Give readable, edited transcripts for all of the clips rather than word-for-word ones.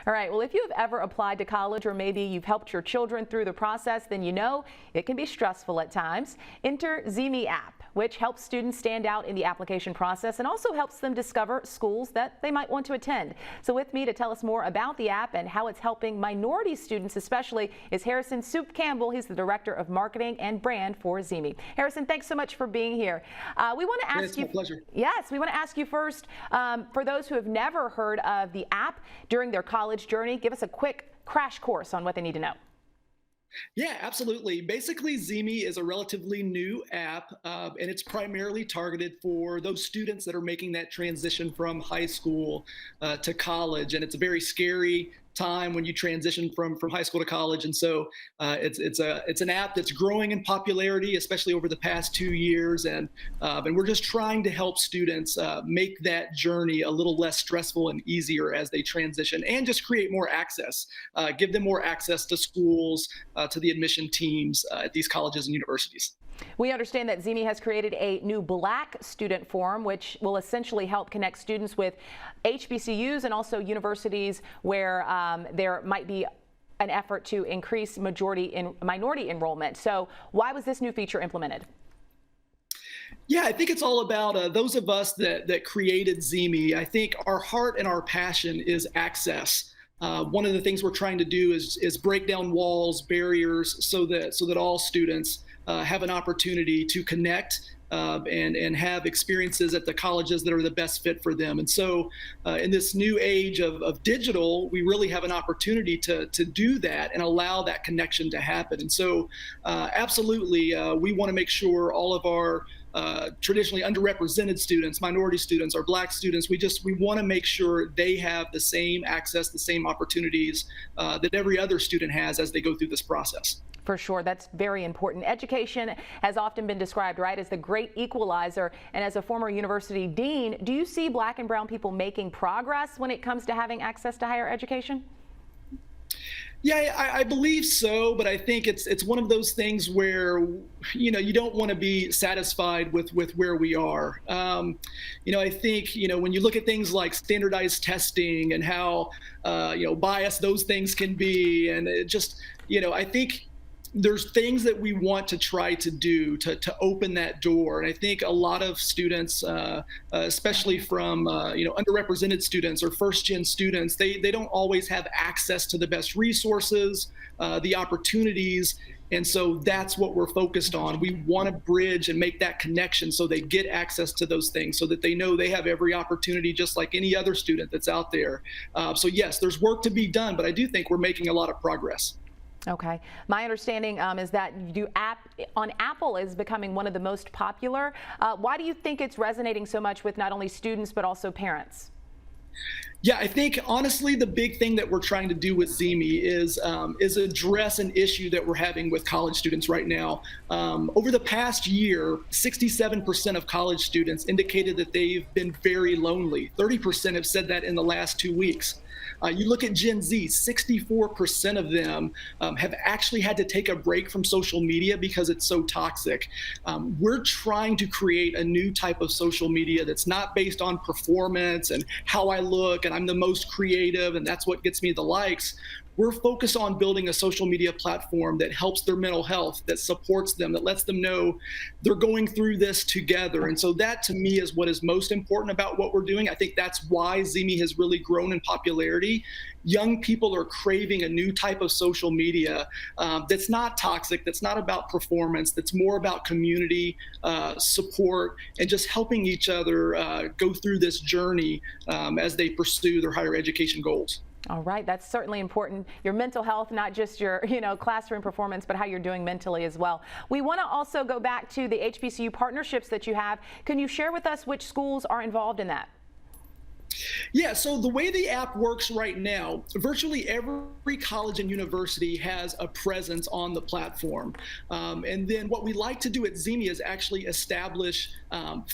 All right, well, if you have ever applied to college or maybe you've helped your children through the process, then you know it can be stressful at times. Enter ZeeMee app, which helps students stand out in the application process and also helps them discover schools that they might want to attend. So with me to tell us more about the app and how it's helping minority students especially is Harrison Soup Campbell. He's the Director of Marketing and Brand for ZeeMee. Harrison, thanks so much for being here. We want to ask you. It's my pleasure. Yes, we want to ask you first, for those who have never heard of the app during their college journey, give us a quick crash course on what they need to know. Yeah, absolutely. Basically, ZeeMee is a relatively new app, and it's primarily targeted for those students that are making that transition from high school to college. And it's a very scary time when you transition from high school to college. And so it's an app that's growing in popularity, especially over the past 2 years. And we're just trying to help students make that journey a little less stressful and easier as they transition, and just create more access, give them more access to schools, to the admission teams at these colleges and universities. We understand that ZeeMee has created a new Black student forum, which will essentially help connect students with HBCUs and also universities where there might be an effort to increase minority enrollment. So why was this new feature implemented? Yeah, I think it's all about those of us that created ZeeMee. I think our heart and our passion is access. One of the things we're trying to do is break down walls, barriers, so that all students have an opportunity to connect and have experiences at the colleges that are the best fit for them. And so in this new age of digital, we really have an opportunity to do that and allow that connection to happen. And so absolutely, we want to make sure all of our traditionally underrepresented students, minority students, or Black students, we want to make sure they have the same access, the same opportunities that every other student has as they go through this process. For sure, that's very important. Education has often been described, right, as the great equalizer. And as a former university dean, do you see Black and brown people making progress when it comes to having access to higher education? Yeah, I believe so, but I think it's one of those things where, you don't want to be satisfied with where we are. I think, when you look at things like standardized testing and how, biased those things can be, and it just, I think there's things that we want to try to do to open that door. And I think a lot of students, especially from underrepresented students or first-gen students, they don't always have access to the best resources, the opportunities. And so that's what we're focused on. We want to bridge and make that connection so they get access to those things, so that they know they have every opportunity just like any other student that's out there. So yes, there's work to be done, but I do think we're making a lot of progress. Okay. My understanding is that app on Apple is becoming one of the most popular. Why do you think it's resonating so much with not only students but also parents? Yeah, I think honestly the big thing that we're trying to do with ZeeMee is address an issue that we're having with college students right now. Over the past year, 67% of college students indicated that they've been very lonely. 30% have said that in the last 2 weeks. You look at Gen Z, 64% of them have actually had to take a break from social media because it's so toxic. We're trying to create a new type of social media that's not based on performance and how I look and I'm the most creative and that's what gets me the likes. We're focused on building a social media platform that helps their mental health, that supports them, that lets them know they're going through this together. And so that to me is what is most important about what we're doing. I think that's why ZeeMee has really grown in popularity. Young people are craving a new type of social media that's not toxic, that's not about performance, that's more about community, support, and just helping each other go through this journey as they pursue their higher education goals. All right, that's certainly important. Your mental health, not just your classroom performance, but how you're doing mentally as well. We want to also go back to the HPCU partnerships that you have. Can you share with us which schools are involved in that? Yeah, so the way the app works right now, virtually every college and university has a presence on the platform. And then what we like to do at ZeeMee is actually establish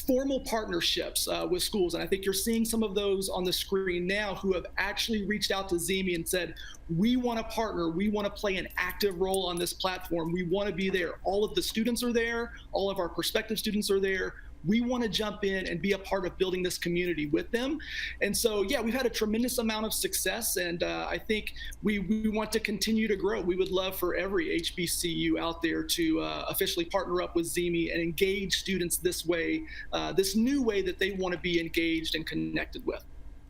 formal partnerships with schools. And I think you're seeing some of those on the screen now who have actually reached out to ZeeMee and said, we want to partner, we want to play an active role on this platform, we want to be there. All of the students are there, all of our prospective students are there. we want to jump in and be a part of building this community with them. And so, yeah, we've had a tremendous amount of success, and I think we want to continue to grow. We would love for every HBCU out there to officially partner up with ZeeMee and engage students this way, this new way that they want to be engaged and connected with.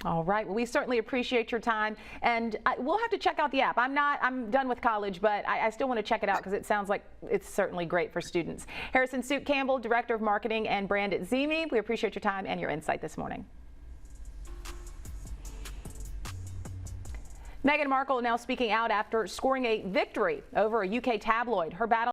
All right. Well, we certainly appreciate your time, and we'll have to check out the app. I'm done with college, but I still want to check it out because it sounds like it's certainly great for students. Harrison Suit Campbell, Director of Marketing and Brand at ZeeMee. We appreciate your time and your insight this morning. Meghan Markle now speaking out after scoring a victory over a UK tabloid. Her battle